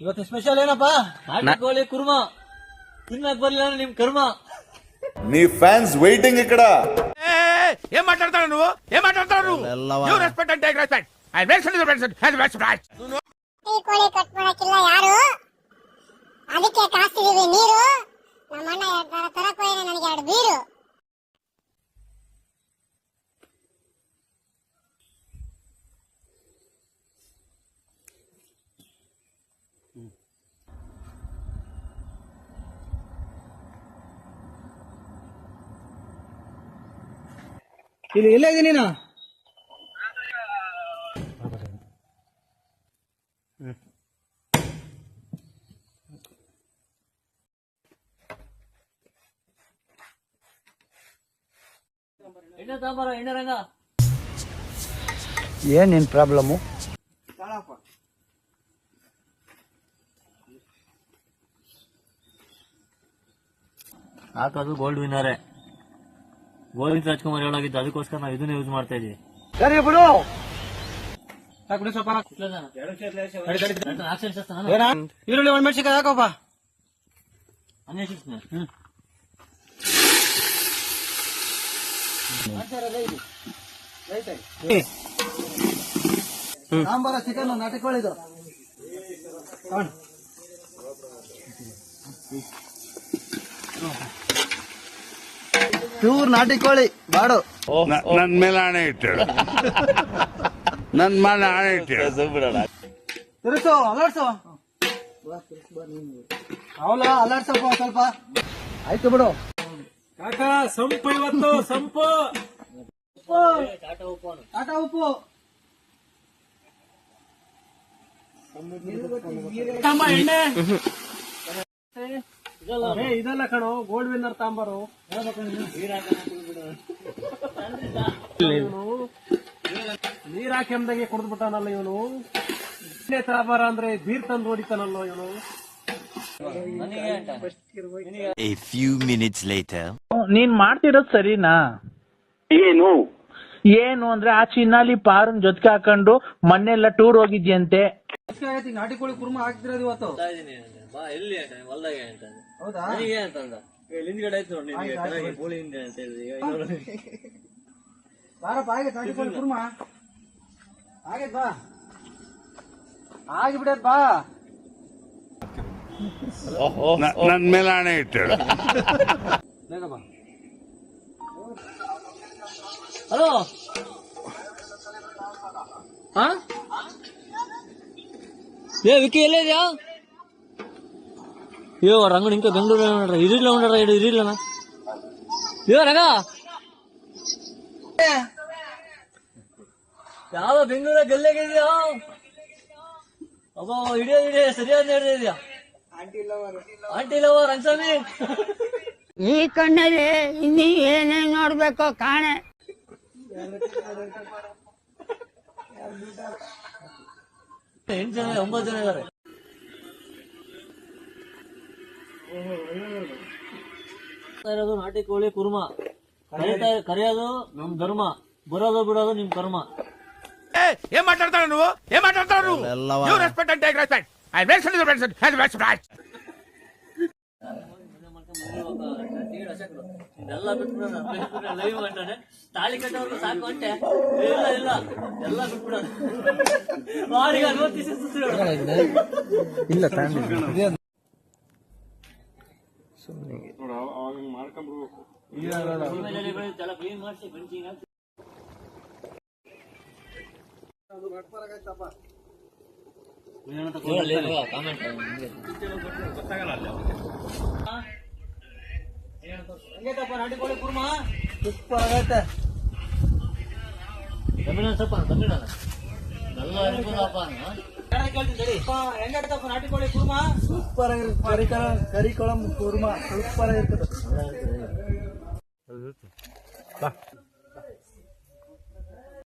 ಇವತ್ತು ಸ್ಪೆಷಲ್ ಏನಪ್ಪಾ? ನಾಟಿ ಕುರ್ಮಾ ತಿನ್ನಕ್ ಬರ್ಲಿಲ್ಲ ನಿಮ್ ಕರ್ಮ. నీ ఫ్యాన్స్ వెయిటింగ్ ఇక్కడ. ఏం మాట్లాడతారు నువ్వు? ఏం మాట్లాడతారు? You respect and take respect. I make sense respect and respect. ಈ ಕೋಳಿ ಕಟ್ ಮಾಡಕ್ಕಿಲ್ಲ ಯಾರು, ಅದಕ್ಕೆ ಕಾಸ್ತಿದೀವಿ ನೀರು. ನಮ್ಮಣ್ಣ ತರಕ್ ಹೋಯ್ನ ನನಗೆ 2 ಬೀರು. ಇಲ್ಲಿ ಎಲ್ಲೇ ಇದೀನಿ ನೀನು? ಏನ್ ನಿನ್ ಪ್ರಾಬ್ಲಮ್? ಹಾಕೋದು ಗೋಲ್ಡ್ ವಿನ್ನರೇ. ಗೋವಿಂದ ರಾಜ್ಕುಮಾರ್ ಹೇಳೋಗಿದ್ದು, ಅದಕ್ಕೋಸ್ಕರ ನಾವು ಇದನ್ನ ಯೂಸ್ ಮಾಡ್ತಾ ಇದೀವಿ. ಸರಿ ಬಿಡು. ಈರುಳ್ಳಿ 1 ಮೆಣಸಿನಕಾಯಿ ಹಾಕೋಪ್ಪ. ಅನ್ವೇಷಿಸ್ತೀನಿ. ಸಾಂಬಾರ ಚಿಕನ್ ನಾಟಿ ಕೋಳಿದು ಪ್ಯೂರ್ ನಾಟಿ ಕೋಳಿ ಬಾಡು. ನನ್ ಮೇಲೆ ಆಣೆ ಇಟ್ಟಳು. ನನ್ ಮೇಲೆ ಆಣೆ ಇಟ್ಟಳು. ತಿರುಸು ಅಲರ್ಸು ಅವಲ ಅಲರ್ಸಪ್ಪ ಸ್ವಲ್ಪ. ಆಯ್ತು ಬಿಡು ಕಾಕ. ಸಂಪು ಇವತ್ತು ಸಂಪು. ಟಾಟಾ ಉಪ್ಪು ಎಣ್ಣೆ ಇದೆಲ್ಲ ಕಣೋ ಗೋಲ್ಡ್ ವಿನ್ನರ್ ತಾಂಬಾರು. ನೀರ್ ಹಾಕಿ ಎಂದಾಗೆ ಕುಡಿದ್ಬಿಟ್ಟಾನಲ್ಲ ಇವನು. ಎಣ್ಣೆ ತಾಂಬಾರ ಅಂದ್ರೆ ಬೀರ್ ತಂದು ಹೊಡಿತಾನಲ್ಲ ಇವನು. A few minutes later. ನೀನ್ ಮಾಡ್ತಿರೋದ್ ಸರಿನಾ? ಏನು ಅಂದ್ರೆ ಆ ಚಿನ್ನಾಲಿ ಪಾರನ್ ಜೊತೆಗೆ ಹಾಕೊಂಡು ಮೊನ್ನೆಲ್ಲ ಟೂರ್ ಹೋಗಿದ್ಯಂತೆ. ನಾಟಿ ಕೋಳಿ ಕುರ್ಮಾ ಹಾಕ್ತಿರೋದು ಇವತ್ತು. ಎಲ್ಲಿ ಹೊಲ್ದಾಗ ಹೌದಾ? ಅಂತಂದ ಹಿಂದ್ಗಡೆ ಆಯ್ತು ನೋಡಿ ಕೋಳಿ ಹಿಂದೆ ಅಂತ ಹೇಳಿದ್ರಿ. ಬಾರಪ್ಪ ಆಗೈತೆ ನಾಟಿ ಕೋಳಿ ಕುರ್ಮಾ ಆಗೈತ್ ಬಾ. ಆಗಿಬಿಡತ್ ಬಾ. ನನ್ ಮೇಲೆ ಆಣೆ ಇಟ್ಟಳು. ಹಲೋ ಏ ವಿಕ್ಕಿ ಎಲ್ಲೇ ಇದೆಯಾ? ಅಯ್ಯೋ ರಂಗಣ ಇಂಕ ಬೆಂಗಳೂರು ನೋಡ್ರ ಇರಿಲ್ಲ ನೋಡ್ರ ಇರಿಲ್ಲನ. ಅಯ್ಯೋ ರಂಗ ಯಾವ ಬೆಂಗಳೂರ ಗಲ್ಲೆಗಿದ್ಯಾ? ಅಬ್ಬ ಹಿಡಿಯೋ ಸರಿಯಾದ ಹಿಡಿದಿದ್ಯಾ? ಆಂಟಿ ಲವ ರಂಗಸ್ವಾಮಿ. ಈ ಕಣ್ಣಲ್ಲಿ ಇನ್ನೀ ಏನೇನ್ ನೋಡ್ಬೇಕು ಕಾಣೆ. 8 ಜನ 9 ಜನ ಇದಾರೆ. ಇರೋದು ನಾಟಿ ಕೋಳಿ ಕುರ್ಮಾ. ಕರೆಯೋದು ನಮ್ ಧರ್ಮ, ಬರೋದು ಬಿಡೋದು ನಿಮ್ ಕರ್ಮ. ಏನ್ ಮಾತಾಡ್ತಾರ నువ్వు? ఏం మాట్లాడతారు? You respect and take respect. I make sense respect and respect. ಎಲ್ಲ ಬಿಟ್ಬಿಡೋಣ. ಲೈವ್ ಅಂತಾನೆ ತಾಳಿ ಕಟ್ಟೋರ್ಗು ಸಾಕು ಅಂತೆ. ಇಲ್ಲ ಇಲ್ಲ ಎಲ್ಲ ಬಿಟ್ಬಿಡೋಣ. ಬಾಡಿಗೆ ಅನುಮತಿಸಿ ಇಲ್ಲ ಕ್ಲೀನ್ ಮಾಡಿಸಿ ಬೆಂಚಿಂಗ್ ಹಾಕಿ. ಹೆಂಗೈತಪ್ಪ ನಾಟಿ ಕೋಳಿ ಕುರ್ಮಾ? ಸೂಪರ್ ಆಗೈತೆ. ತಮಿಳ್ನಾಡು ಸ್ವಲ್ಪ ತಮಿಳ್ನಾಡ ಎಲ್ಲ ಅನುಕೂಲಪ್ಪ. ಹೆಂಗೈತಪ್ಪ ನಾಟಿ ಕೋಳಿ ಕುರ್ಮಾ? ಸೂಪರ್ ಆಗಿರುತ್ತೆ. ಕರಿ ಕೊಳಂ ಕುರ್ಮಾ ಸೂಪರ್ ಆಗಿರ್ತದೆ.